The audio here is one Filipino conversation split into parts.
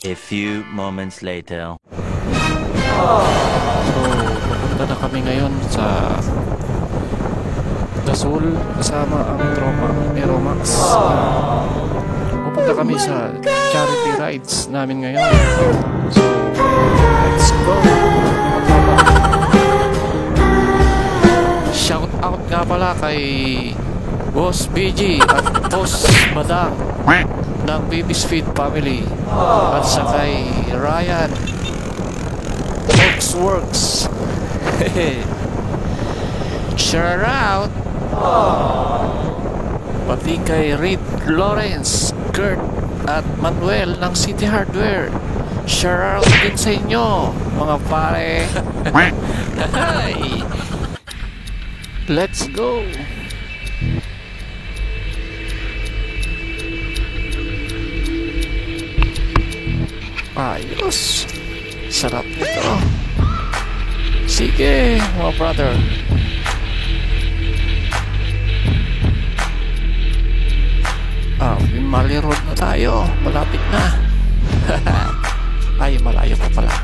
A few moments later. So, pupunta na kami ngayon sa Dasul kasama ang tropa ni Romax. Pupunta kami sa charity rides namin ngayon. So, let's go! Shout out nga pala kay Boss BG at Boss Badang ng Baby's Feed family at sa kay Ryan Works. Shout out pati kay Reed Lawrence, Kurt at Manuel ng City Hardware. Shout out din sa inyo mga pare. Let's go. Ayos, sarap nito. Sige mga brother. Mali Road na tayo. Malapit na. Ay, malayo pa pala.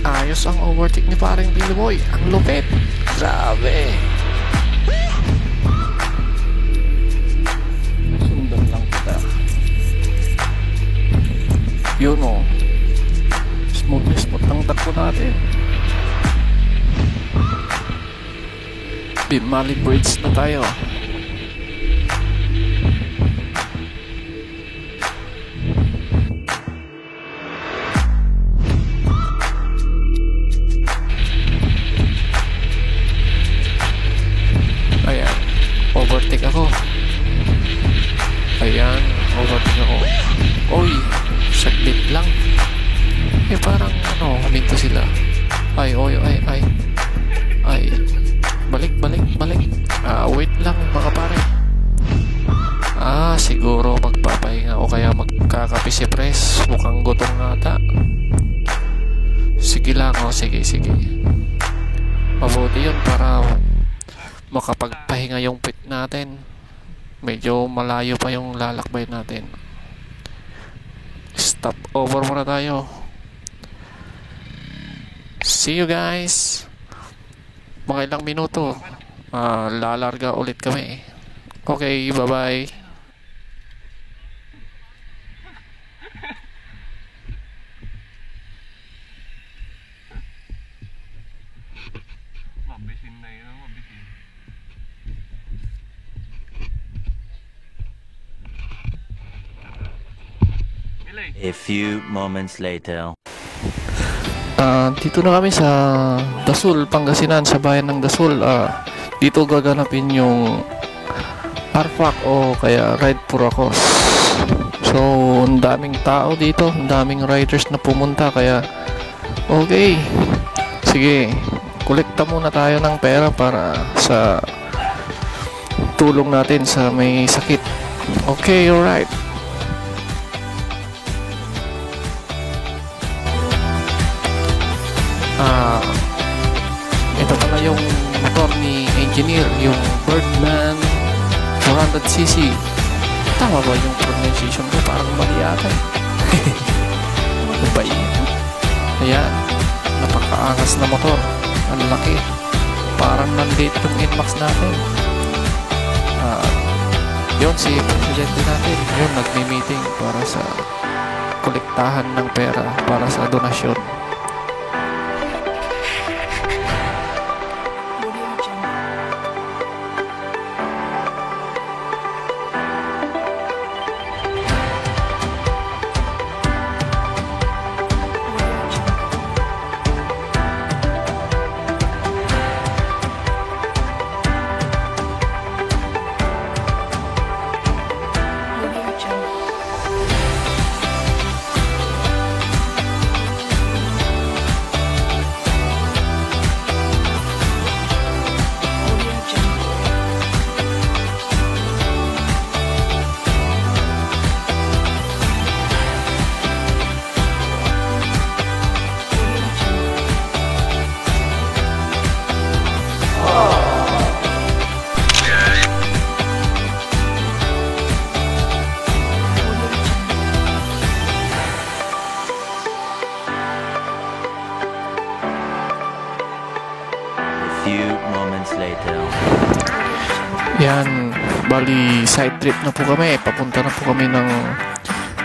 Ayos ang overtake ni paring Billy Boy. Ang lupit. Grabe. Sundan lang kita. Yun o. Smooth na smooth ang takbo natin. Bimali Bridge na tayo. Ayan, overtake ako. Ayan, overtake ako. Oy, saglit lang. Eh parang ano, huminto sila. Ay. Balik. Wait lang mga pare. Siguro magpapahinga o kaya magkakape si Pres. Mukhang gutom nga ata. Sige lang, sige. Mabuti yun para makapagpahinga yung pit natin. Medyo malayo pa yung lalakbay natin. Stop over muna tayo. See you guys. Mga ilang minuto lalarga ulit kami. Okay, bye bye. A few moments later. Dito na kami sa Dasul, Pangasinan, sa bayan ng Dasul. Dito gaganapin yung RFAC o kaya Ride for a Cause. So, ang daming tao dito, ang daming riders na pumunta, kaya okay. Sige, kolekta muna tayo ng pera para sa tulong natin sa may sakit. Okay, alright. Ito pala yung motor ni engineer, yung Birdman 400cc. Tama ba yung pronunciation ko? Parang mali yata. Ano ba yun? Ayan, napakaangas na motor. Ang laki. Parang nandito yung Inmax natin. Yun si presidente natin. Yun, nagmi-meeting para sa kolektahan ng pera para sa donasyon. Bali, side trip na po kami. Papunta na po kami ng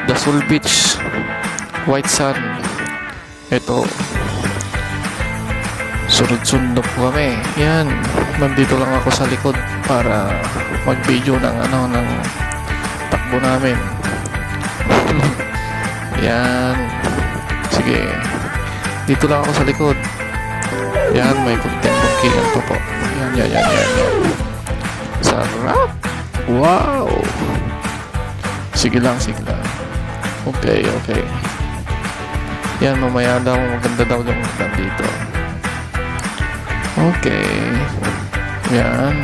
Dasol Beach, White Sand. Ito, sunod-sunod po kami. Yan, nandito lang ako sa likod para mag-video ng takbo namin. Yan, sige, dito lang ako sa likod. Yan, may kunting-kuntingan pa po. Yan. Sarap! Wow! Sige lang. Okay. Yan, mamaya daw, maganda daw yung dito. Okay. Yan.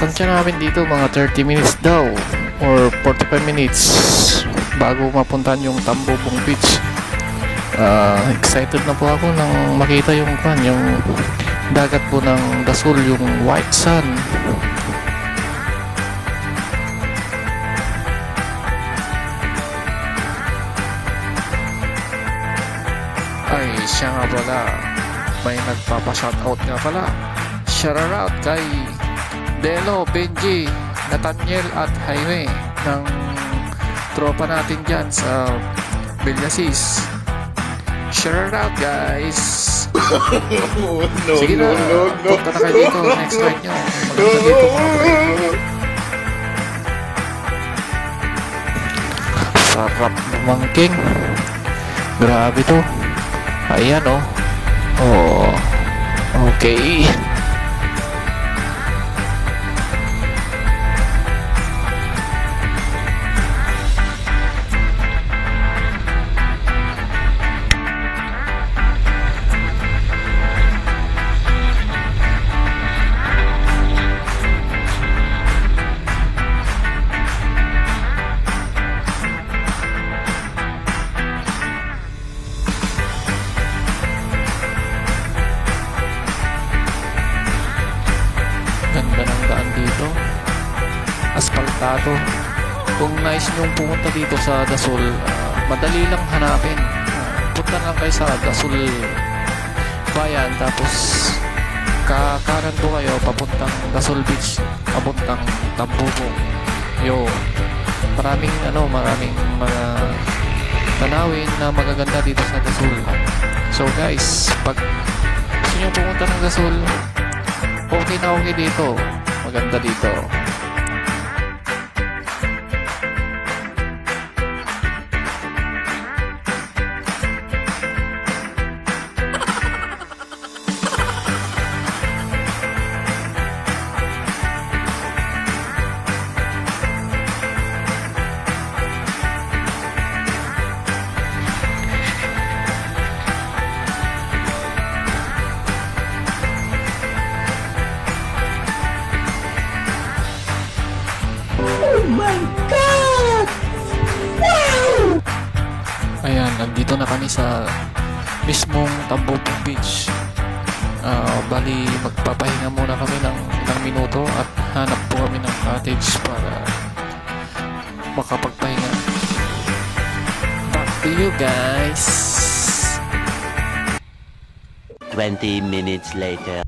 Tansya namin dito mga 30 minutes daw or 45 minutes bago mapuntahan yung Tambobong Beach. Excited na po ako nang makita yung dagat po ng Dasol, yung White Sand. Ay, siya nga pala, may nagpapa-shoutout nga pala. Shoutout kay Delo, Benji, Nathaniel at Jaime ng tropa natin dyan sa Villasis. Shoutout guys. Sige na, punta na kayo dito. Next ride nyo, maganda dito mga pre. Sarap bumangking. Grabe to. Ayan oh. Oh, okay. Ganda ng daan dito, aspaltado. Kung nais nyong pumunta dito sa Dasol, madali lang hanapin. Punta lang kayo sa Dasol Bayan, tapos kakanan po kayo papuntang Dasol Beach, papuntang Tambobong. Maraming mga tanawin na magaganda dito sa Dasol. So guys, pag gusto nyo pumunta ng Dasol, okay na okay dito. Maganda dito. Ayan, nandito na kami sa mismong Tambobong Beach. Bali, magpapahinga muna kami ng minuto at hanap po kami ng cottage para makapagpahinga. Back to you guys. 20 minutes later.